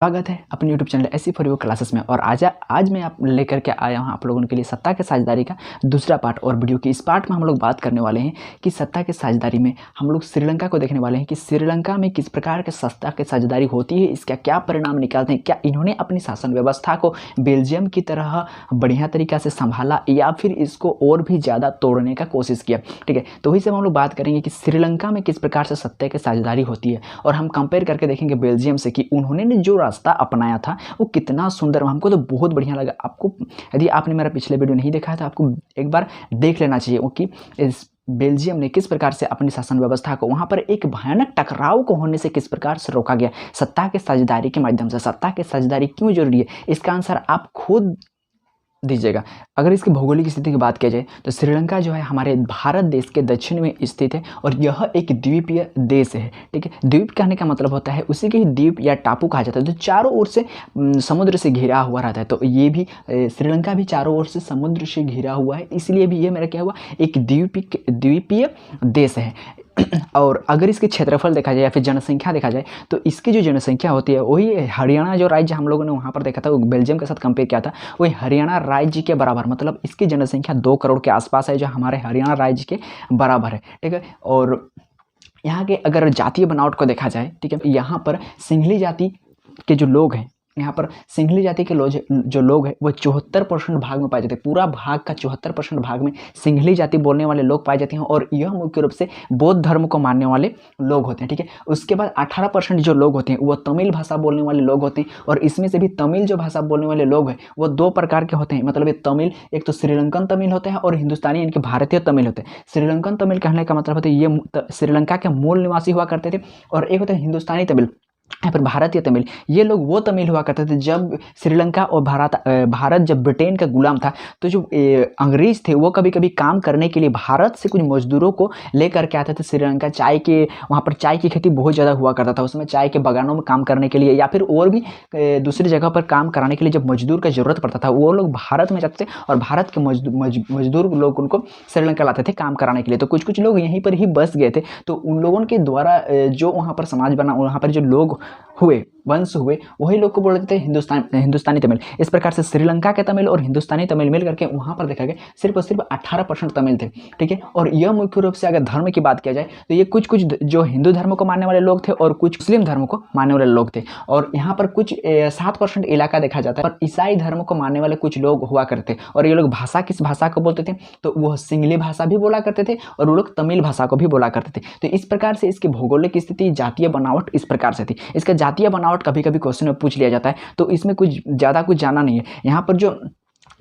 स्वागत है अपने YouTube चैनल ऐसी फॉर यू क्लासेस में। और आज मैं आप लेकर के आया हूँ आप लोगों के लिए सत्ता के साझेदारी का दूसरा पार्ट। और वीडियो की इस पार्ट में हम लोग बात करने वाले हैं कि सत्ता के साझेदारी में हम लोग श्रीलंका को देखने वाले हैं कि श्रीलंका में किस प्रकार के सत्ता के साझेदारी होती है, इसका क्या परिणाम निकालते हैं, क्या इन्होंने अपनी शासन व्यवस्था को बेल्जियम की तरह बढ़िया तरीक़ा से संभाला या फिर इसको और भी ज़्यादा तोड़ने का कोशिश किया। ठीक है, तो वही से हम लोग बात करेंगे कि श्रीलंका में किस प्रकार से सत्ता की साझेदारी होती है और हम कंपेयर करके देखेंगे बेल्जियम से कि उन्होंने जो रास्ता अपनाया था वो कितना सुंदर, हमको तो बहुत बढ़िया लगा। आपको यदि आपने मेरा पिछले वीडियो नहीं देखा है तो आपको एक बार देख लेना चाहिए कि इस बेल्जियम ने किस प्रकार से अपनी शासन व्यवस्था को वहां पर एक भयानक टकराव को होने से किस प्रकार से रोका गया सत्ता के साझेदारी के माध्यम से। सत्ता के साझेदारी क्यों जरूरी है, इसका आंसर आप खुद दीजिएगा। अगर इसकी भौगोलिक स्थिति की बात किया जाए तो श्रीलंका जो है हमारे भारत देश के दक्षिण में स्थित है और यह एक द्वीपीय देश है। ठीक है, द्वीप कहने का मतलब होता है उसी के ही द्वीप या टापू कहा जाता है, तो चारों ओर से समुद्र से घिरा हुआ रहता है। तो ये भी श्रीलंका भी चारों ओर से समुद्र से घिरा हुआ है, इसलिए भी ये मेरा क्या हुआ एक द्वीपीय देश है। और अगर इसके क्षेत्रफल देखा जाए या फिर जनसंख्या देखा जाए तो इसकी जो जनसंख्या होती है वही हरियाणा जो राज्य हम लोगों ने वहाँ पर देखा था, वो बेल्जियम के साथ कंपेयर किया था, वही हरियाणा राज्य के बराबर, मतलब इसकी जनसंख्या 2 करोड़ के आसपास है जो हमारे हरियाणा राज्य के बराबर है। ठीक है, और यहाँ के अगर जातीय बनावट को देखा जाए, ठीक है, यहाँ पर सिंघली जाति के जो लोग हैं, यहाँ पर सिंघली जाति के जो लोग हैं वो 74% भाग में पाए जाते हैं। पूरा भाग का 74% भाग में सिंघली जाति बोलने वाले लोग पाए जाते हैं और यह मुख्य रूप से बौद्ध धर्म को मानने वाले लोग होते हैं। ठीक है, उसके बाद 18% जो लोग होते हैं वो तमिल भाषा बोलने वाले लोग होते हैं और इसमें से भी तमिल जो भाषा बोलने वाले लोग हैं वो 2 प्रकार के होते हैं। मतलब ये तमिल एक तो श्रीलंकन तमिल होते हैं और हिंदुस्तानी इनके भारतीय तमिल होते हैं। श्रीलंकन तमिल कहने का मतलब होता है ये श्रीलंका के मूल निवासी हुआ करते थे, और एक होता है हिंदुस्तानी तमिल यहाँ पर भारतीय तमिल। ये लोग वो तमिल हुआ करते थे जब श्रीलंका और भारत जब ब्रिटेन का गुलाम था, तो जो अंग्रेज थे वो कभी कभी काम करने के लिए भारत से कुछ मजदूरों को लेकर के आते थे श्रीलंका। वहाँ पर चाय की खेती बहुत ज़्यादा हुआ करता था, उसमें चाय के बागानों में काम करने के लिए या फिर और भी दूसरी जगह पर काम कराने के लिए जब मजदूर का ज़रूरत पड़ता था वो लोग भारत में जाते थे और भारत के मजदूर लोग उनको श्रीलंका लाते थे काम कराने के लिए। तो कुछ लोग यहीं पर ही बस गए थे, तो उन लोगों के द्वारा जो वहाँ पर समाज बना, वहाँ पर जो लोग वंश हुए वही लोग को बोलते थे हिंदुस्तानी तमिल। इस प्रकार से श्रीलंका के तमिल और हिंदुस्तानी तमिल मिल करके वहाँ पर देखा गया सिर्फ और सिर्फ 18% तमिल थे। ठीक है, और यह मुख्य रूप से अगर धर्म की बात किया जाए तो ये कुछ जो हिंदू धर्म को मानने वाले लोग थे और कुछ मुस्लिम धर्म को मानने वाले लोग थे। और यहाँ पर कुछ 7% इलाका देखा जाता है और ईसाई धर्म को मानने वाले कुछ लोग हुआ करते। और ये लोग भाषा किस भाषा को बोलते थे, तो वह सिंगली भाषा भी बोला करते थे और वो लोग तमिल भाषा को भी बोला करते थे। तो इस प्रकार से इसकी भौगोलिक स्थिति, जातीय बनावट इस प्रकार से थी। इसका जातीय बनावट कभी कभी क्वेश्चन में पूछ लिया जाता है, तो इसमें कुछ ज़्यादा कुछ जाना नहीं है। यहाँ पर जो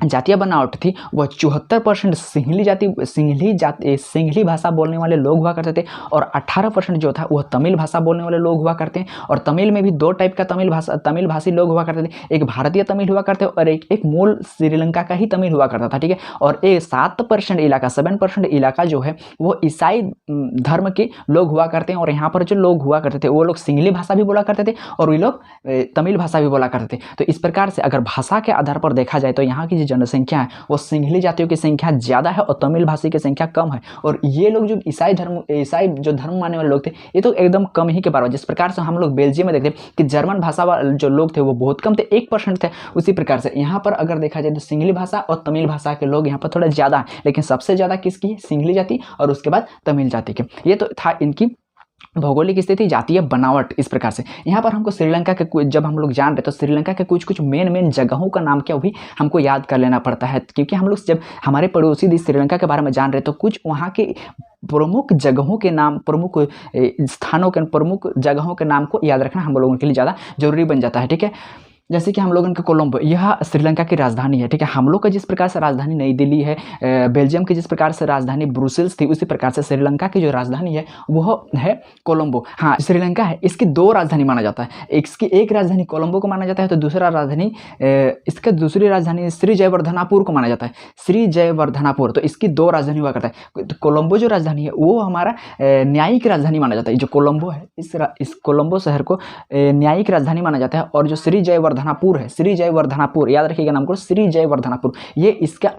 जातीय बनावट थी वह 74% सिंघली भाषा बोलने वाले लोग हुआ करते थे और 18% जो था वह तमिल भाषा बोलने वाले लोग हुआ करते हैं। और तमिल में भी 2 टाइप का तमिल भाषी लोग हुआ करते थे, एक भारतीय तमिल हुआ करते और एक मूल श्रीलंका का ही तमिल हुआ करता था। ठीक है, और 7% इलाका जो है वो ईसाई धर्म के लोग हुआ करते हैं। और यहाँ पर जो लोग हुआ करते थे वो लोग सिंघली भाषा भी बोला करते थे और वे लोग तमिल भाषा भी बोला करते थे। तो इस प्रकार से अगर भाषा के आधार पर देखा जाए तो यहाँ की जनसंख्या है वो सिंघली जातियों की संख्या ज़्यादा है और तमिल भाषी की संख्या कम है। और ये लोग जो ईसाई जो धर्म मानने वाले लोग थे ये तो एकदम कम ही के बराबर। जिस प्रकार से हम लोग बेल्जियम में देखते हैं कि जर्मन भाषा वाले जो लोग थे वो बहुत कम थे, 1% थे, उसी प्रकार से यहाँ पर अगर देखा जाए तो सिंघली भाषा और तमिल भाषा के लोग यहाँ पर थोड़ा ज़्यादा है, लेकिन सबसे ज़्यादा किसकी, सिंघली जाति और उसके बाद तमिल जाति के। ये तो था इनकी भौगोलिक स्थिति, जातीय बनावट इस प्रकार से। यहाँ पर हमको श्रीलंका के जब हम लोग जान रहे तो श्रीलंका के कुछ मेन जगहों का नाम क्या भी हमको याद कर लेना पड़ता है, क्योंकि हम लोग जब हमारे पड़ोसी देश श्रीलंका के बारे में जान रहे तो कुछ वहाँ के प्रमुख जगहों के नाम, प्रमुख स्थानों के, प्रमुख जगहों के नाम को याद रखना हम लोगों के लिए ज़्यादा जरूरी बन जाता है। ठीक है, जैसे कि हम लोगों का कोलंबो, यह श्रीलंका की राजधानी है। ठीक है, हम लोग का जिस प्रकार से राजधानी नई दिल्ली है, बेल्जियम की जिस प्रकार से राजधानी ब्रुसेल्स थी, उसी प्रकार से श्रीलंका की जो राजधानी है वह है कोलंबो। हाँ, श्रीलंका है, इसकी 2 राजधानी माना जाता है, इसकी एक राजधानी कोलंबो को माना जाता है तो इसका दूसरी राजधानी श्री जयवर्धनापुर को माना जाता है, श्री जयवर्धनापुर। तो इसकी 2 राजधानी हुआ करता है। तो कोलंबो जो राजधानी है वो हमारा न्यायिक राजधानी माना जाता है। जो कोलंबो है इस कोलंबो शहर को न्यायिक राजधानी माना जाता है। और जो श्री जयवर्धनापुर है, श्री जयवर्धनापुर, याद रखिएगा नाम को, श्री जयवर्धनापुर, ये इसका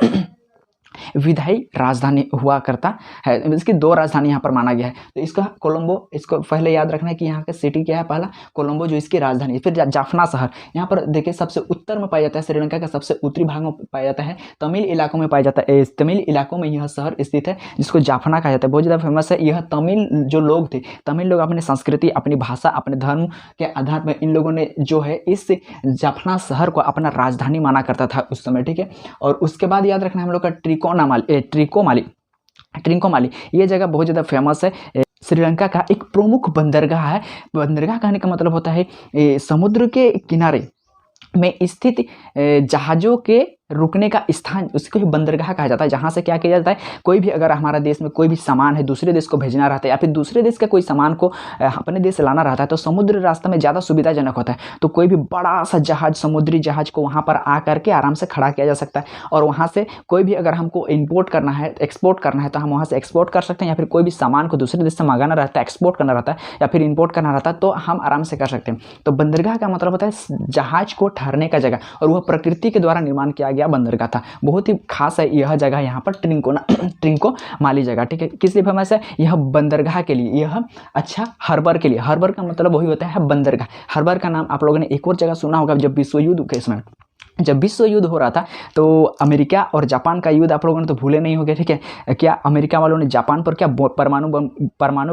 विधायी राजधानी हुआ करता है। इसकी 2 राजधानी यहाँ पर माना गया है। तो इसका कोलंबो, इसको पहले याद रखना है कि यहाँ का सिटी क्या है, पहला कोलंबो जो इसकी राजधानी है। फिर जाफना शहर, यहाँ पर देखिए सबसे उत्तर में पाया जाता है, श्रीलंका का सबसे उत्तरी भाग में पाया जाता है, तमिल इलाकों में पाया जाता है। तमिल इलाकों में यह शहर स्थित है जिसको जाफना कहा जाता है। बहुत ज़्यादा फेमस है। यह तमिल जो लोग थे, तमिल लोग अपनी संस्कृति, अपनी भाषा, अपने धर्म के आधार पर इन लोगों ने जो है इस जाफना शहर को अपना राजधानी माना करता था उस समय, ठीक है। और उसके बाद याद रखना हम लोग का ट्रिकोमाली, ये जगह बहुत ज़्यादा फेमस है। श्रीलंका का एक प्रमुख बंदरगाह है। बंदरगाह कहने का मतलब होता है समुद्र के किनारे में स्थित जहाज़ों के रुकने का स्थान, उसको ही बंदरगाह कहा जाता है। जहाँ से क्या किया जाता है, कोई भी अगर हमारा देश में कोई भी सामान है दूसरे देश को भेजना रहता है या फिर दूसरे देश का कोई सामान को अपने देश से लाना रहता है तो समुद्र रास्ता में ज़्यादा सुविधाजनक होता है। तो कोई भी बड़ा सा जहाज, समुद्री जहाज को वहाँ पर आ करके आराम से खड़ा किया जा सकता है और वहाँ से कोई भी अगर हमको इम्पोर्ट करना है, एक्सपोर्ट करना है तो हम वहाँ से एक्सपोर्ट कर सकते हैं, या फिर कोई भी सामान को दूसरे देश से मंगाना रहता है, एक्सपोर्ट करना रहता है या फिर इम्पोर्ट करना रहता है तो हम आराम से कर सकते हैं। तो बंदरगाह का मतलब होता है जहाज को ठहरने का जगह, और वह प्रकृति के द्वारा निर्माण किया गया बंदरगाह था। बहुत ही खास है यह जगह, यहाँ पर ट्रिंकोमाली जगह, ठीक है। किस लिए फेमस है? यह बंदरगाह के लिए, यह अच्छा हार्बर के लिए। हार्बर का मतलब वही होता है बंदरगाह। हार्बर का नाम आप लोगों ने एक और जगह सुना होगा, जब विश्व युद्ध के समय, जब विश्व युद्ध हो रहा था तो अमेरिका और जापान का युद्ध आप लोगों ने तो भूले नहीं होंगे, ठीक है। क्या अमेरिका वालों ने जापान पर क्या परमाणु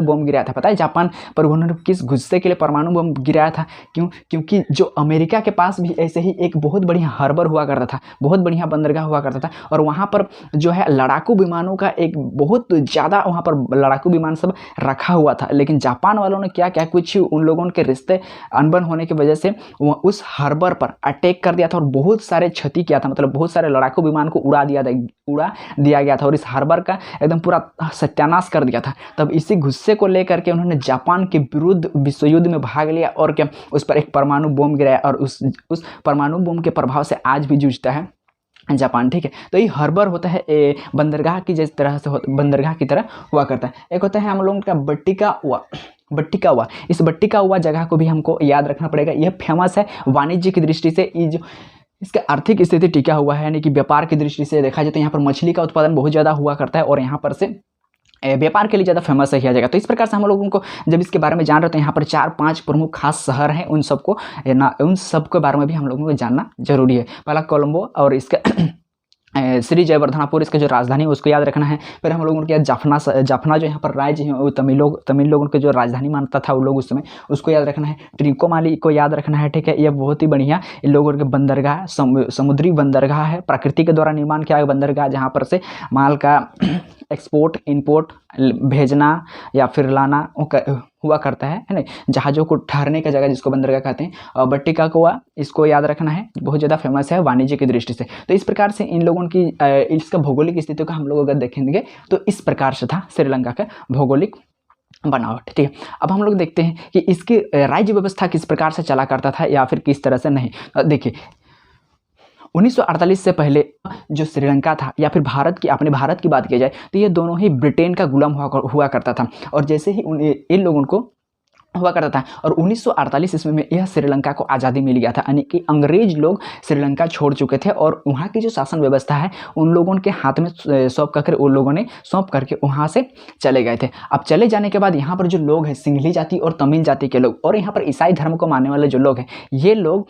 बम गिराया था? पता है जापान पर उन्होंने किस गुस्से के लिए परमाणु बम गिराया था? क्योंकि जो अमेरिका के पास भी ऐसे ही एक बहुत बढ़िया हार्बर हुआ करता था, बहुत बढ़िया बंदरगाह हुआ करता था, और वहाँ पर जो है लड़ाकू विमानों का एक बहुत ज़्यादा वहाँ पर लड़ाकू विमान सब रखा हुआ था। लेकिन जापान वालों ने क्या क्या कुछ उन लोगों के रिश्ते अनबन होने की वजह से उस हार्बर पर अटैक कर दिया था और बहुत सारे क्षति किया था, मतलब बहुत सारे लड़ाकू विमान को उड़ा दिया गया था और इस हार्बर का एकदम पूरा सत्यानाश कर दिया था। तब इसी गुस्से को लेकर के उन्होंने जापान के विरुद्ध विश्व युद्ध में भाग लिया और क्या उस पर एक परमाणु बम गिराया, और उस परमाणु बम के प्रभाव से आज भी जूझता है जापान, ठीक है। तो ये हार्बर होता है बंदरगाह की जिस तरह से बंदरगाह की तरह हुआ करता है। एक होता है हम लोगों का बट्टिका हुआ। इस बट्टिका हुआ जगह को भी हमको याद रखना पड़ेगा। यह फेमस है वाणिज्य की दृष्टि से, इसका आर्थिक स्थिति टिका हुआ है, यानी कि व्यापार की दृष्टि से देखा जाए तो यहाँ पर मछली का उत्पादन बहुत ज़्यादा हुआ करता है और यहाँ पर से व्यापार के लिए ज़्यादा फेमस है किया जाएगा। तो इस प्रकार से हम लोगों को जब इसके बारे में जान रहे हैं तो यहाँ पर 4-5 प्रमुख खास शहर हैं, उन सबके बारे में भी हम लोगों को जानना जरूरी है। पहला कोलंबो और इसका श्री जयवर्धनापुर इसका जो राजधानी है उसको याद रखना है। फिर हम लोगों के जाफना जो यहाँ पर राज्य है वो तमिल लोगों के जो राजधानी मानता था वो लोग उस समय, उसको याद रखना है। ट्रिकोमाली को याद रखना है, ठीक है। यह बहुत ही बढ़िया इन लोगों के बंदरगाह, समुद्री बंदरगाह है, प्रकृति के द्वारा निर्माण किया गया बंदरगाह, जहाँ पर से माल का एक्सपोर्ट इम्पोर्ट भेजना या फिर लाना हुआ करता है ना। जहाज़ों को ठहरने का जगह जिसको बंदरगाह कहते हैं। और बट्टिका कुआ इसको याद रखना है, बहुत ज़्यादा फेमस है वाणिज्य की दृष्टि से। तो इस प्रकार से इन लोगों की इसका भौगोलिक स्थिति को हम लोग अगर देखेंगे तो इस प्रकार से था श्रीलंका का भौगोलिक बनावट, ठीक है। अब हम लोग देखते हैं कि इसकी राज्य व्यवस्था किस प्रकार से चला करता था या फिर किस तरह से नहीं। देखिए 1948 से पहले जो श्रीलंका था या फिर अपने भारत की बात की जाए तो ये दोनों ही ब्रिटेन का गुलाम हुआ करता था। और जैसे ही इन लोगों को हुआ करता था और 1948 ईस्वी में यह श्रीलंका को आज़ादी मिल गया था, यानी कि अंग्रेज लोग श्रीलंका छोड़ चुके थे और वहाँ की जो शासन व्यवस्था है उन लोगों के हाथ में सौंप करके वहाँ से चले गए थे। अब चले जाने के बाद यहाँ पर जो लोग हैं सिंघली जाति और तमिल जाति के लोग और यहाँ पर ईसाई धर्म को मानने वाले जो लोग हैं, ये लोग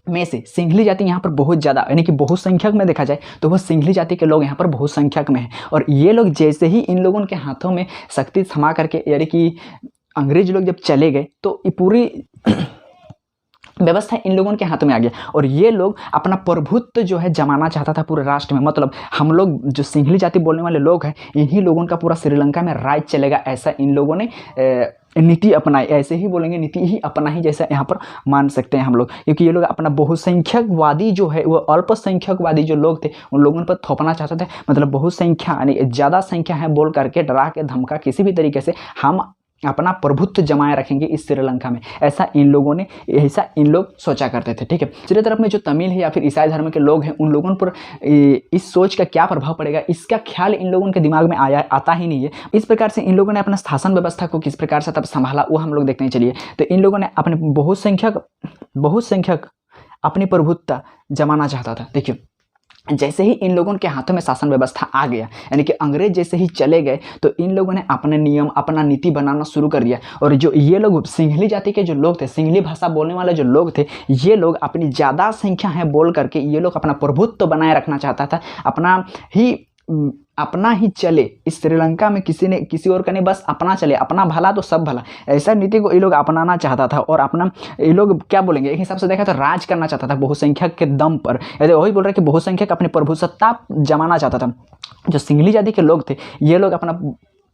में से सिंघली जाति यहाँ पर बहुत ज़्यादा, यानी कि बहुत संख्यक में देखा जाए तो वह सिंघली जाति के लोग यहाँ पर बहुत संख्यक में हैं। और ये लोग जैसे ही इन लोगों के हाथों में शक्ति थमा करके, यानी कि अंग्रेज लोग जब चले गए तो ये पूरी व्यवस्था इन लोगों के हाथ में आ गया और ये लोग अपना प्रभुत्व जो है जमाना चाहता था पूरे राष्ट्र में। मतलब हम लोग जो सिंघली जाति बोलने वाले लोग हैं, इन्हीं लोगों का पूरा श्रीलंका में राज चलेगा, ऐसा इन लोगों ने नीति अपनाई। ऐसे ही बोलेंगे, नीति ही अपना ही जैसा यहाँ पर मान सकते हैं हम लोग, क्योंकि ये लोग अपना बहुसंख्यकवादी जो है वो अल्पसंख्यकवादी जो लोग थे उन लोगों पर थोपना चाहते थे। मतलब बहुसंख्या यानी ज़्यादा संख्या है बोल करके डरा के धमका किसी भी तरीके से हम अपना प्रभुत्व जमाए रखेंगे इस श्रीलंका में, ऐसा इन लोग सोचा करते थे, ठीक है। दूसरी तरफ में जो तमिल है या फिर ईसाई धर्म के लोग हैं उन लोगों पर इस सोच का क्या प्रभाव पड़ेगा इसका ख्याल इन लोगों के दिमाग में आता ही नहीं है। इस प्रकार से इन लोगों ने अपना शासन व्यवस्था को किस प्रकार से तब संभाला वो हम लोग देखते हैं। चलिए, तो इन लोगों ने अपने बहुसंख्यक अपनी प्रभुत्वता जमाना चाहता था। देखिए जैसे ही इन लोगों के हाथों में शासन व्यवस्था आ गया, यानी कि अंग्रेज जैसे ही चले गए, तो इन लोगों ने अपने नियम, अपना नीति बनाना शुरू कर दिया। और जो ये लोग सिंहली जाति के जो लोग थे, सिंहली भाषा बोलने वाले जो लोग थे, ये लोग अपनी ज़्यादा संख्या है बोल करके ये लोग अपना प्रभुत्व बनाए रखना चाहता था, अपना ही चले इस श्रीलंका में, किसी और का नहीं, बस अपना चले, अपना भला तो सब भला, ऐसा नीति को ये लोग अपनाना चाहता था। और अपना ये लोग क्या बोलेंगे, एक हिसाब से देखा तो राज करना चाहता था बहुसंख्यक के दम पर। वही बोल रहे कि बहुसंख्यक अपनी प्रभुसत्ता जमाना चाहता था। जो सिंहली जाति के लोग थे, ये लोग अपना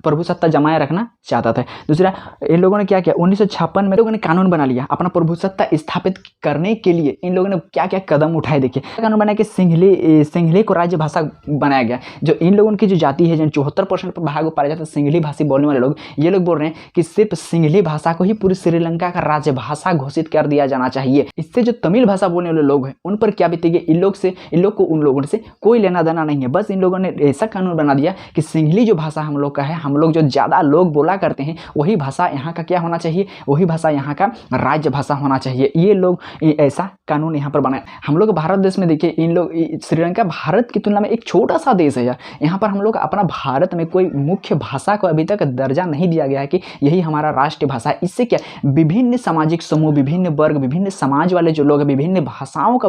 प्रभुसत्ता जमाए रखना चाहता था। दूसरा, इन लोगों ने क्या किया, 1956 में लोगों ने कानून बना लिया अपना प्रभुसत्ता स्थापित करने के लिए। इन लोगों ने क्या क्या कदम उठाए, देखिए कानून बनाया कि सिंहली को राज्य भाषा बनाया गया। जो इन लोगों की जो जाति है, जिन 74% भाग पाया जाता है सिंहली भाषी बोलने वाले लोग, ये लोग बोल रहे हैं कि सिर्फ सिंहली भाषा को ही पूरी श्रीलंका का राज्य भाषा घोषित कर दिया जाना चाहिए। इससे जो तमिल भाषा बोलने वाले लोग हैं उन पर क्या बीतेगी, इन लोग को उन लोगों से कोई लेना देना नहीं है। बस इन लोगों ने ऐसा कानून बना दिया कि सिंहली जो भाषा हम लोग का है, हम लोग जो ज़्यादा लोग बोला करते हैं, वही भाषा यहाँ का क्या होना चाहिए, वही भाषा यहाँ का राज्य भाषा होना चाहिए। ये लोग ऐसा कानून यहाँ पर बनाए। हम लोग भारत देश में देखिए, इन लोग श्रीलंका भारत की तुलना में एक छोटा सा देश है यार। यहाँ पर हम लोग अपना भारत में कोई मुख्य भाषा को अभी तक दर्जा नहीं दिया गया है कि यही हमारा राष्ट्रीय भाषा है। इससे क्या, विभिन्न सामाजिक समूह, विभिन्न वर्ग, विभिन्न समाज वाले जो लोग हैं, विभिन्न भाषाओं का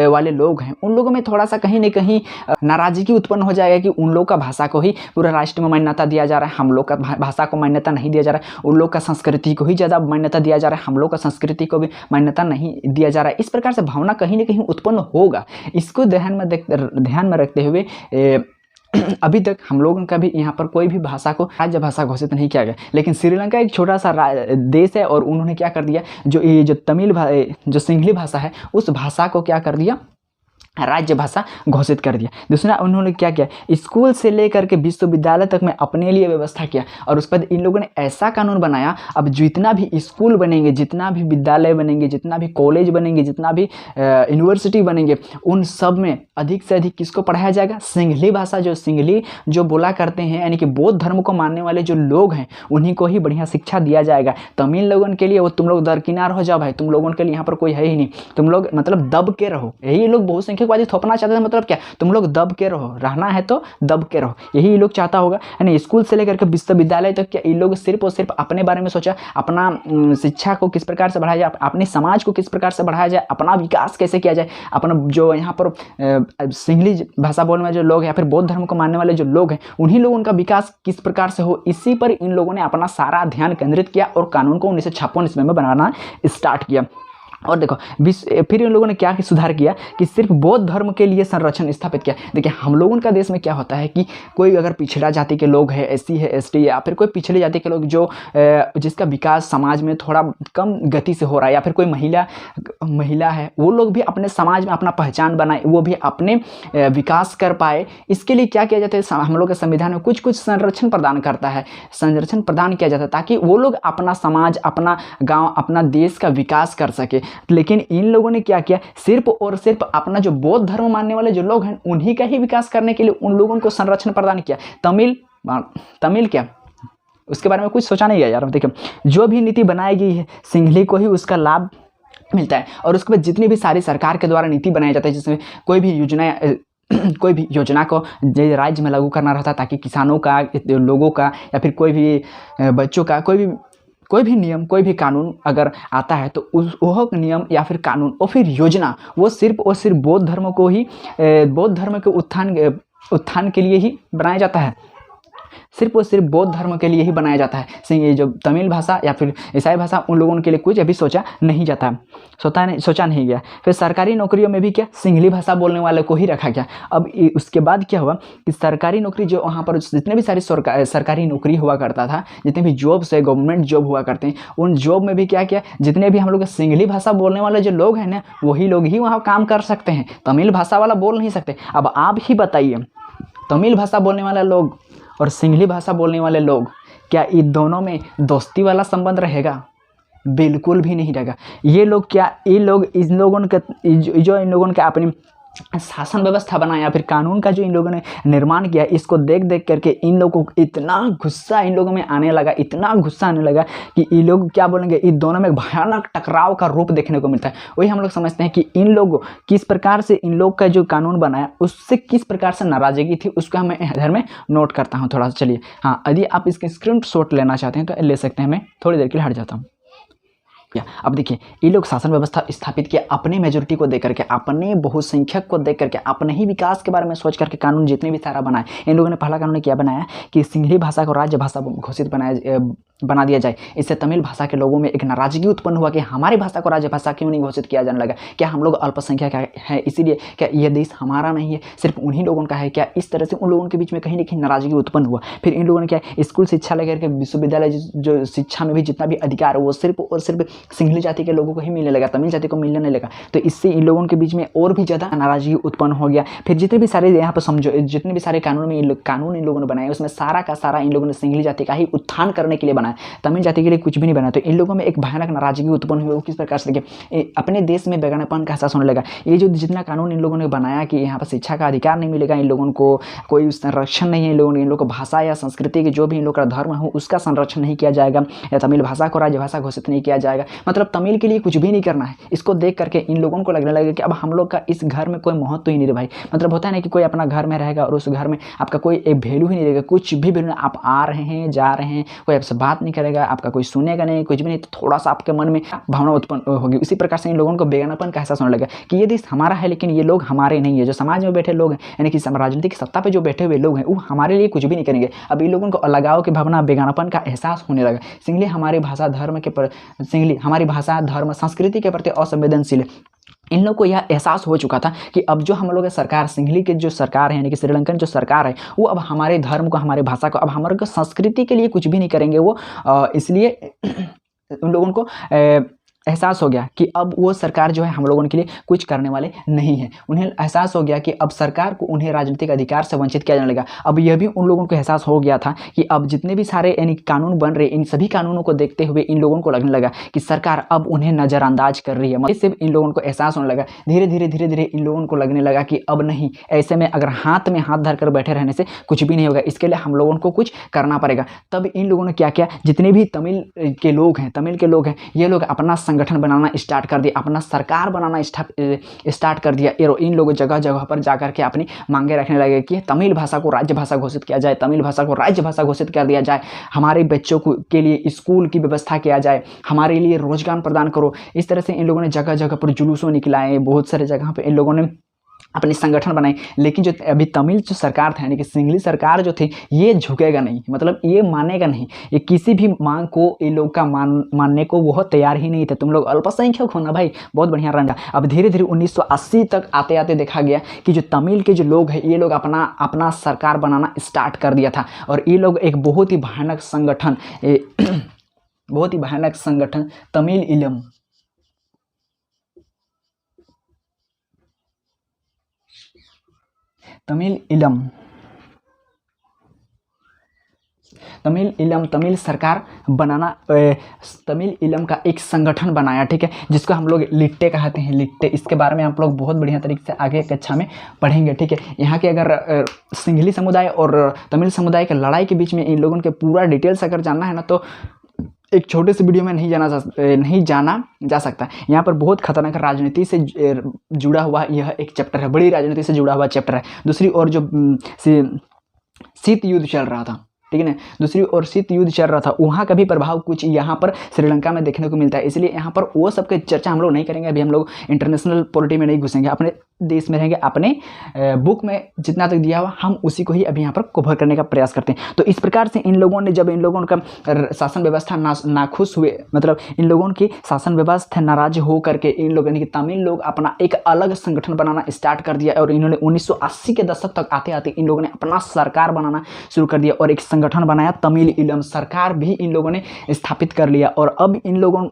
वाले लोग हैं, उन लोगों में थोड़ा सा कहीं ना कहीं नाराजगी उत्पन्न हो जाएगा कि उन लोग का भाषा को ही पूरा राष्ट्र में मान्यता दिया जा रहा है, हम लोग का भाषा को मान्यता नहीं दिया जा रहा है। उन लोग का संस्कृति को ही ज़्यादा मान्यता दिया जा रहा है, हम लोग का संस्कृति को भी मान्यता नहीं दिया जा रहा है। इस प्रकार से भावना कहीं ना कहीं उत्पन्न होगा। इसको ध्यान में रखते हुए अभी तक हम लोगों का भी यहाँ पर कोई भी भाषा को राज्य भाषा घोषित नहीं किया गया। लेकिन श्रीलंका एक छोटा सा देश है और उन्होंने क्या कर दिया, जो सिंहली भाषा है उस भाषा को क्या कर दिया, राज्य भाषा घोषित कर दिया। दूसरा, उन्होंने क्या किया, स्कूल से लेकर के विश्वविद्यालय तक में अपने लिए व्यवस्था किया। और उसके बाद इन लोगों ने ऐसा कानून बनाया, अब जितना भी स्कूल बनेंगे, जितना भी विद्यालय बनेंगे, जितना भी कॉलेज बनेंगे, जितना भी यूनिवर्सिटी बनेंगे, उन सब में अधिक से अधिक किसको पढ़ाया जाएगा, सिंहली भाषा। सिंहली जो बोला करते हैं, यानी कि बौद्ध धर्म को मानने वाले जो लोग हैं, उन्हीं को ही बढ़िया शिक्षा दिया जाएगा। तमिल लोगों के लिए वो तुम लोग दरकिनार हो जाओ भाई, तुम लोगों के लिए यहाँ पर कोई है ही नहीं, तुम लोग मतलब दब के रहो। यही लोग बहुसंख्यक थोपना चाहते हैं, मतलब क्या, तुम लोग दब के रहो, रहना है तो दब के रहो, यही लोग चाहता होगा। यानी स्कूल से लेकर के विश्वविद्यालय तक क्या, इन लोग सिर्फ और सिर्फ अपने बारे में सोचा, अपना शिक्षा को किस प्रकार से बढ़ाया जाए, अपने समाज को किस प्रकार से बढ़ाया जाए, अपना विकास कैसे किया जाए, अपना जो यहाँ पर सिंहली भाषा बोलने वाले जो लोग हैं या फिर बौद्ध धर्म को मानने वाले जो लोग हैं, उन्हीं लोगों का विकास किस प्रकार से हो, इसी पर इन लोगों ने अपना सारा ध्यान केंद्रित किया और कानून को 1956 ईस्वी में बनाना स्टार्ट किया। और देखो फिर इन लोगों ने क्या सुधार किया कि सिर्फ बौद्ध धर्म के लिए संरक्षण स्थापित किया। देखिए हम लोगों का देश में क्या होता है कि कोई अगर पिछड़ा जाति के लोग हैं, एससी है, एसटी या फिर कोई पिछड़ी जाति के लोग जो जिसका विकास समाज में थोड़ा कम गति से हो रहा है, या फिर कोई महिला है, वो लोग भी अपने समाज में अपना पहचान बनाए, वो भी अपने विकास कर पाए, इसके लिए क्या किया जाता है, हम लोग के संविधान में कुछ संरक्षण प्रदान करता है, संरक्षण प्रदान किया जाता है ताकि वो लोग अपना समाज, अपना गाँव, अपना देश का विकास कर सके। लेकिन इन लोगों ने क्या किया, सिर्फ और सिर्फ अपना जो बौद्ध धर्म मानने वाले जो लोग हैं, उन्हीं का ही विकास करने के लिए उन लोगों को संरक्षण प्रदान किया। तमिल क्या, उसके बारे में कुछ सोचा नहीं गया यार। देखिए जो भी नीति बनाई गई है, सिंहली को ही उसका लाभ मिलता है। और उसके बाद जितनी भी सारी सरकार के द्वारा नीति बनाई जाती है, जिसमें कोई भी योजना को राज्य में लागू करना रहता, ताकि किसानों का, लोगों का, या फिर कोई भी बच्चों का कोई भी नियम, कोई भी कानून अगर आता है, तो वह नियम या फिर कानून और फिर योजना, वो सिर्फ और सिर्फ बौद्ध धर्म के उत्थान के लिए ही बनाया जाता है, सिर्फ और सिर्फ बौद्ध धर्म के लिए ही बनाया जाता है। ये जो तमिल भाषा या फिर ईसाई भाषा, उन लोगों के लिए कुछ अभी सोचा नहीं जाता, सोचा नहीं गया। फिर सरकारी नौकरियों में भी क्या, सिंहली भाषा बोलने वाले को ही रखा गया। अब उसके बाद क्या हुआ कि सरकारी नौकरी, जो वहाँ पर जितने भी सारी सरकारी नौकरी हुआ करता था, जितने भी जॉब्स है, गवर्नमेंट जॉब हुआ करते हैं, उन जॉब में भी क्या किया, जितने भी हम लोग सिंहली भाषा बोलने वाले जो लोग हैं ना, वही लोग ही वहाँ काम कर सकते हैं, तमिल भाषा वाला बोल नहीं सकते। अब आप ही बताइए, तमिल भाषा बोलने वाले लोग और सिंहली भाषा बोलने वाले लोग, क्या इन दोनों में दोस्ती वाला संबंध रहेगा? बिल्कुल भी नहीं रहेगा। इन लोगों का अपनी शासन व्यवस्था बनाया, फिर कानून का जो इन लोगों ने निर्माण किया, इसको देख देख करके इन लोगों को इतना गुस्सा इन लोगों में आने लगा, इतना गुस्सा आने लगा कि ये लोग क्या बोलेंगे, इन दोनों में भयानक टकराव का रूप देखने को मिलता है। वही हम लोग समझते हैं कि इन लोग किस प्रकार से इन लोग का जो कानून बनाया उससे किस प्रकार से नाराजगी थी, उसका मैं इधर में नोट करता हूँ थोड़ा सा। चलिए, हाँ, यदि आप इसके स्क्रीन शॉट लेना चाहते हैं तो ले सकते हैं। मैं थोड़ी देर के लिए हट जाता हूँ। अब देखिए, ये लोग शासन व्यवस्था स्थापित किया अपने मेजोरिटी को देख करके, अपने बहुसंख्यक को देख करके, अपने ही विकास के बारे में सोच करके कानून जितने भी सारा बनाए। इन लोगों ने पहला कानून क्या बनाया कि सिंहली भाषा को राज्य भाषा घोषित बना दिया जाए। इससे तमिल भाषा के लोगों में एक नाराजगी उत्पन्न हुआ कि हमारी भाषा को राज्य भाषा क्यों नहीं घोषित किया जाने लगा, क्या हम लोग अल्पसंख्यक है इसीलिए, क्या यह देश हमारा नहीं है, सिर्फ उन्हीं लोगों का है क्या? इस तरह से उन लोगों के बीच में कहीं ना कहीं नाराजगी उत्पन्न हुआ। फिर इन लोगों ने क्या, स्कूल शिक्षा लेकर के विश्वविद्यालय जो शिक्षा में भी जितना भी अधिकार है वो सिर्फ और सिर्फ सिंहली जाति के लोगों को ही मिलने लगा, तमिल जाति को मिलने नहीं लगा। तो इससे इन लोगों के बीच में और भी ज़्यादा नाराजगी उत्पन्न हो गया। फिर जितने भी सारे यहाँ पर समझो, जितने भी सारे कानून इन लोगों ने बनाए, उसमें सारा का सारा इन लोगों ने सिंहली जाति का ही उत्थान करने के लिए बनाया, तमिल जाति के लिए कुछ भी नहीं बना। तो इन लोगों में एक भयानक नाराजगी उत्पन्न हुई। वो किस प्रकार से, देखिए, अपने देश में बेगानापन का एहसास होने लगा। ये जो जितना कानून इन लोगों ने बनाया कि यहाँ पर शिक्षा का अधिकार नहीं मिलेगा, इन लोगों को कोई संरक्षण नहीं है, इन लोगों को भाषा या संस्कृति के जो भी इन लोग का धर्म हो उसका संरक्षण नहीं किया जाएगा, या तमिल भाषा को राजभाषा घोषित नहीं किया जाएगा, मतलब तमिल के लिए कुछ भी नहीं करना है। इसको देख करके इन लोगों को लगने लगा कि अब हम लोग का इस घर में कोई महत्व ही नहीं रहे भाई। मतलब होता है ना कि कोई अपना घर में रहेगा और उस घर में आपका कोई एक वैल्यू ही नहीं रहेगा, कुछ भी वैल्यू, आप आ रहे हैं जा रहे हैं, कोई आपसे बात नहीं करेगा, आपका कोई सुनेगा नहीं, कुछ भी नहीं, तो थोड़ा सा आपके मन में भावना उत्पन्न होगी। इसी प्रकार से इन लोगों को बेगानापन का एहसास होने लगा कि ये देश हमारा है लेकिन ये लोग हमारे नहीं है। जो समाज में बैठे लोग हैं, यानी कि राजनीतिक सत्ता पे जो बैठे हुए लोग हैं, वो हमारे लिए कुछ भी नहीं करेंगे। अब इन लोगों को अलगाव की भावना, बेगानापन का एहसास होने लगा। सिंहली हमारी भाषा धर्म सिंहली हमारी भाषा धर्म संस्कृति के प्रति असंवेदनशील। इन लोग को यह एहसास हो चुका था कि अब जो हम लोग की सरकार, सिंहली की जो सरकार है, यानी कि श्रीलंकन जो सरकार है, वो अब हमारे धर्म को, हमारे भाषा को, अब हमारे संस्कृति के लिए कुछ भी नहीं करेंगे वो। इसलिए उन लोगों को एहसास हो गया कि अब वो सरकार जो है हम लोगों के लिए कुछ करने वाले नहीं है। उन्हें एहसास हो गया कि अब सरकार को उन्हें राजनीतिक अधिकार से वंचित किया जाने लगा। अब यह भी उन लोगों को एहसास हो गया था कि अब जितने भी सारे यानी कानून बन रहे, इन सभी कानूनों को देखते हुए इन लोगों को लगने लगा कि सरकार अब उन्हें नज़रअंदाज कर रही है। इससे इन लोगों को एहसास होने लगा। धीरे धीरे इन लोगों को लगने लगा कि अब नहीं, ऐसे में अगर हाथ में हाथ धरकर बैठे रहने से कुछ भी नहीं होगा, इसके लिए हम लोगों को कुछ करना पड़ेगा। तब इन लोगों ने क्या किया, जितने भी तमिल के लोग हैं, ये लोग अपना संगठन बनाना स्टार्ट कर दिया, अपना सरकार बनाना स्टार्ट कर दिया। इन लोगों जगह जगह पर जाकर के अपनी मांगे रखने लगे कि तमिल भाषा को राज्य भाषा घोषित किया जाए, तमिल भाषा को राज्य भाषा घोषित कर दिया जाए, हमारे बच्चों को के लिए स्कूल की व्यवस्था किया जाए, हमारे लिए रोजगार प्रदान करो। इस तरह से इन लोगों ने जगह जगह पर जुलूसों निकलाए, बहुत सारे जगह पर इन लोगों ने अपने संगठन बनाए। लेकिन जो अभी तमिल जो सरकार था, यानी कि सिंहली सरकार जो थी, ये झुकेगा नहीं, मतलब ये मानेगा नहीं, ये किसी भी मांग को इन लोग का मानने को वो तैयार ही नहीं थे। तुम लोग अल्पसंख्यक हो ना भाई, बहुत बढ़िया रंगा। अब धीरे धीरे 1980 तक आते आते देखा गया कि जो तमिल के जो लोग हैं, ये लोग अपना सरकार बनाना स्टार्ट कर दिया था। और ये लोग एक बहुत ही भयानक संगठन तमिल तमिल सरकार बनाना, तमिल इलम का एक संगठन बनाया, ठीक है, जिसको हम लोग लिट्टे कहते हैं, लिट्टे। इसके बारे में आप लोग बहुत बढ़िया तरीके से आगे कक्षा में पढ़ेंगे, ठीक है। यहाँ के अगर सिंहली समुदाय और तमिल समुदाय के लड़ाई के बीच में इन लोगों के पूरा डिटेल्स अगर जानना है ना, तो एक छोटे से वीडियो में नहीं जाना जा सकता। यहाँ पर बहुत खतरनाक राजनीति से जुड़ा हुआ यह एक चैप्टर है, बड़ी राजनीति से जुड़ा हुआ चैप्टर है। दूसरी ओर जो शीत युद्ध चल रहा था, ठीक है ना, दूसरी ओर शीत युद्ध चल रहा था, वहाँ का भी प्रभाव कुछ यहाँ पर श्रीलंका में देखने को मिलता है। इसलिए यहाँ पर वो सब की चर्चा हम लोग नहीं करेंगे। अभी हम लोग इंटरनेशनल पॉलिटी में नहीं घुसेंगे, अपने देश में रहेंगे, अपने बुक में जितना तक दिया हुआ हम उसी को ही अभी यहाँ पर कवर करने का प्रयास करते हैं। तो इस प्रकार से इन लोगों ने, जब इन लोगों का शासन व्यवस्था नाखुश हुए, मतलब इन लोगों की शासन व्यवस्था नाराज हो करके इन लोगों ने, तमिल लोग अपना एक अलग संगठन बनाना स्टार्ट कर दिया। और इन्होंने 1980 के दशक तक आते आते इन लोगों ने अपना सरकार बनाना शुरू कर दिया और एक संगठन बनाया, तमिल इलम सरकार भी इन लोगों ने स्थापित कर लिया। और अब इन लोगों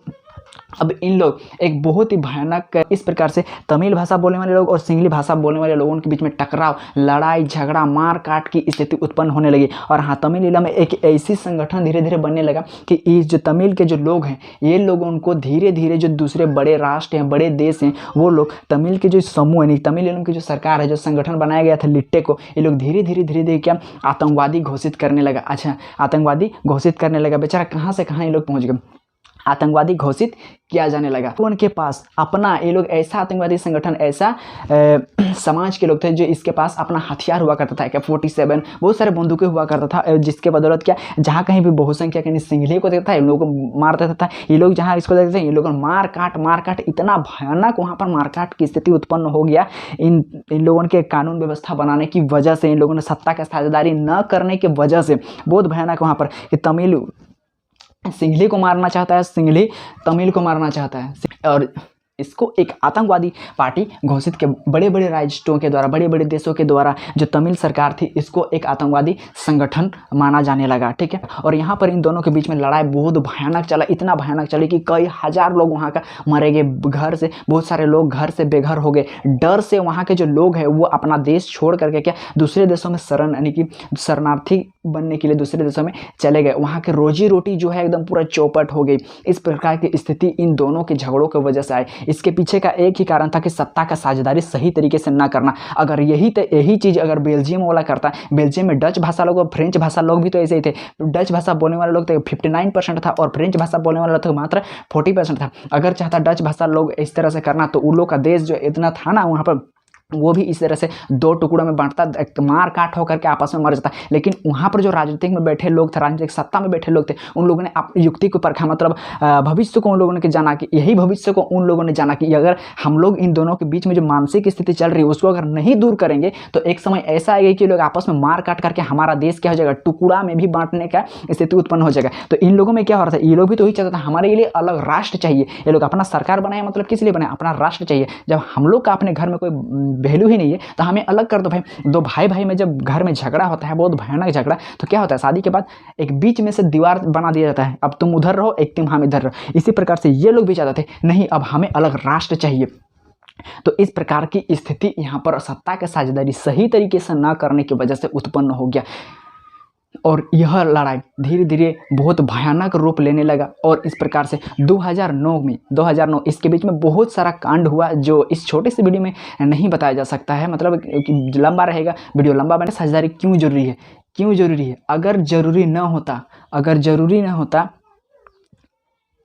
अब इन लोग एक बहुत ही भयानक इस प्रकार से तमिल भाषा बोलने वाले लोग और सिंगली भाषा बोलने वाले लोगों के बीच में टकराव, लड़ाई झगड़ा, मार काट की स्थिति उत्पन्न होने लगी। और हाँ, तमिल ईलम में एक ऐसी संगठन धीरे धीरे बनने लगा कि ये जो तमिल के जो लोग हैं, ये लोगों को धीरे धीरे जो दूसरे बड़े राष्ट्र हैं, बड़े देश हैं, वो लोग तमिल के जो समूह है, तमिल ईलम की जो सरकार है, जो संगठन बनाया गया था लिट्टे को, ये लोग धीरे धीरे क्या आतंकवादी घोषित करने लगा। अच्छा, आतंकवादी घोषित करने लगा। बेचारा कहाँ से कहाँ ये लोग पहुँच गए, आतंकवादी घोषित किया जाने लगा। तो उनके पास अपना, ये लोग ऐसा आतंकवादी संगठन, ऐसा समाज के लोग थे जो इसके पास अपना हथियार हुआ करता था, AK-47, बहुत सारे बंदूकें हुआ करता था, जिसके बदौलत क्या जहाँ कहीं भी बहुसंख्या कहीं सिंगली को देखता था, इन लोगों को मार देता था। ये लोग जहाँ इसको देखते थे, ये लोग मार काट इतना भयानक वहाँ पर मारकाट की स्थिति उत्पन्न हो गया इन लोगों के कानून व्यवस्था बनाने की वजह से, इन लोगों ने सत्ता की साझेदारी न करने की वजह से बहुत भयानक वहाँ पर कि तमिल सिंघली को मारना चाहता है, सिंघली तमिल को मारना चाहता है, और इसको एक आतंकवादी पार्टी घोषित के बड़े बड़े राष्ट्रों के द्वारा, बड़े बड़े देशों के द्वारा जो तमिल सरकार थी, इसको एक आतंकवादी संगठन माना जाने लगा। ठीक है, और यहाँ पर इन दोनों के बीच में लड़ाई बहुत भयानक चला, इतना भयानक चली कि कई हजार लोग वहाँ का मरे गए, घर से बहुत सारे लोग घर से बेघर हो गए। डर से वहाँ के जो लोग हैं वो अपना देश छोड़ करके क्या दूसरे देशों में शरण, यानी कि शरणार्थी बनने के लिए दूसरे देशों में चले गए। वहाँ के रोजी रोटी जो है एकदम पूरा चौपट हो गई। इस प्रकार की स्थिति इन दोनों के झगड़ों की वजह से आई। इसके पीछे का एक ही कारण था कि सत्ता का साझेदारी सही तरीके से ना करना। अगर यही चीज़ अगर बेल्जियम वाला करता, बेल्जियम में डच भाषा लोग और फ्रेंच भाषा लोग भी तो ऐसे ही थे। डच भाषा बोलने वाले लोग तो 59% था और फ्रेंच भाषा बोलने वाला तो मात्र 40% था। अगर चाहता डच भाषा लोग इस तरह से करना तो उन लोग का देश जो इतना था ना, वहाँ पर वो भी इस तरह से दो टुकड़ों में बांटता, मार काट होकर के आपस में मर जाता। लेकिन वहाँ पर जो राजनीतिक में बैठे लोग थे, राजनीतिक सत्ता में बैठे लोग थे, उन लोगों ने युक्ति को परखा, मतलब भविष्य को उन लोगों ने जाना कि यही भविष्य को उन लोगों ने जाना कि अगर हम लोग इन दोनों के बीच में जो मानसिक स्थिति चल रही है उसको अगर नहीं दूर करेंगे तो एक समय ऐसा आएगा कि लोग आपस में मार काट करके हमारा देश क्या हो जाएगा, टुकड़ा में भी बांटने का स्थिति उत्पन्न हो जाएगा। तो इन लोगों में क्या हो रहा था, ये लोग भी तो वही चाहता था, हमारे लिए अलग राष्ट्र चाहिए। ये लोग अपना सरकार बनाए, मतलब किस लिए बनाए, अपना राष्ट्र चाहिए। जब हम लोग का अपने घर में कोई वैल्यू ही नहीं है तो हमें अलग कर दो भाई। दो भाई में जब घर में झगड़ा होता है, बहुत भयानक झगड़ा, तो क्या होता है, शादी के बाद एक बीच में से दीवार बना दिया जाता है, अब तुम उधर रहो, एक तुम हम इधर रहो। इसी प्रकार से ये लोग भी चाहते थे, नहीं अब हमें अलग राष्ट्र चाहिए। तो इस प्रकार की स्थिति यहाँ पर सत्ता की साझेदारी सही तरीके से न करने की वजह से उत्पन्न हो गया और यह लड़ाई धीरे धीरे बहुत भयानक रूप लेने लगा। और इस प्रकार से 2009 इसके बीच में बहुत सारा कांड हुआ जो इस छोटे से वीडियो में नहीं बताया जा सकता है, मतलब लंबा रहेगा वीडियो, लंबा बने। साझेदारी क्यों जरूरी है, अगर जरूरी न होता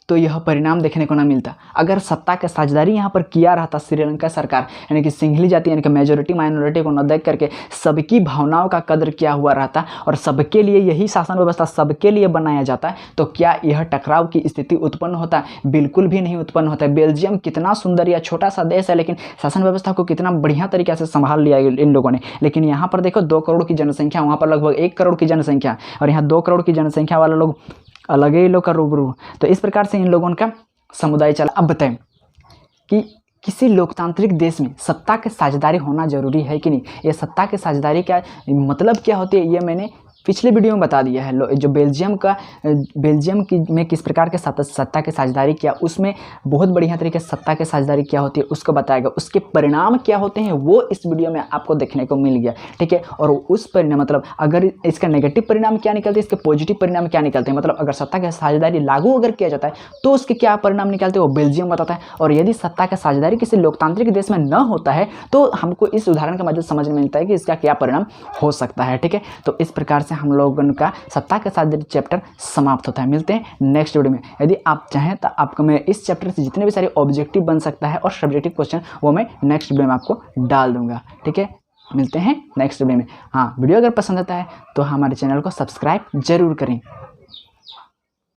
तो यह परिणाम देखने को ना मिलता। अगर सत्ता का साझेदारी यहाँ पर किया रहता श्रीलंका सरकार, यानी कि सिंघली जाति यानी कि मेजोरिटी माइनॉरिटी को न देख करके सबकी भावनाओं का कदर किया हुआ रहता और सबके लिए यही शासन व्यवस्था सबके लिए बनाया जाता, तो क्या यह टकराव की स्थिति उत्पन्न होता? बिल्कुल भी नहीं उत्पन्न होता। बेल्जियम कितना सुंदर या छोटा सा देश है, लेकिन शासन व्यवस्था को कितना बढ़िया तरीके से संभाल लिया इन लोगों ने। लेकिन यहाँ पर देखो 2 करोड़ की जनसंख्या, वहाँ पर लगभग 1 करोड़ की जनसंख्या, और यहाँ 2 करोड़ की जनसंख्या वाले लोग अलग ही लोग का रूबरू। तो इस प्रकार से इन लोगों का समुदाय चला। अब बताएं कि किसी लोकतांत्रिक देश में सत्ता की साझेदारी होना जरूरी है कि नहीं? ये सत्ता की साझेदारी का मतलब क्या होती है, ये मैंने पिछले वीडियो में बता दिया है। जो बेल्जियम में किस प्रकार के सत्ता की साझेदारी किया, उसमें बहुत बढ़िया तरीके से सत्ता की साझेदारी क्या होती है उसको बताएगा। उसके परिणाम क्या होते हैं वो इस वीडियो में आपको देखने को मिल गया, ठीक है। और उस परिणाम, मतलब अगर इसका नेगेटिव परिणाम क्या निकलते हैं, इसके पॉजिटिव परिणाम क्या निकलते हैं, मतलब अगर सत्ता की साझेदारी लागू अगर किया जाता है तो उसके क्या परिणाम निकलते हैं वो बेल्जियम बताता है। और यदि सत्ता की साझेदारी किसी लोकतांत्रिक देश में न होता है तो हमको इस उदाहरण का मदद समझ में मिलता है कि इसका क्या परिणाम हो सकता है, ठीक है। तो इस प्रकार हम लोगों का सत्ता के साझेदारी चैप्टर समाप्त होता है। मिलते हैं नेक्स्ट वीडियो में। यदि आप चाहें तो आपको मैं इस चैप्टर से जितने भी सारे ऑब्जेक्टिव बन सकता है और सब्जेक्टिव क्वेश्चन वो मैं नेक्स्ट वीडियो में आपको डाल दूंगा, ठीक है। मिलते हैं नेक्स्ट वीडियो में। हाँ, वीडियो अगर पसंद आता है तो हमारे चैनल को सब्सक्राइब जरूर करें।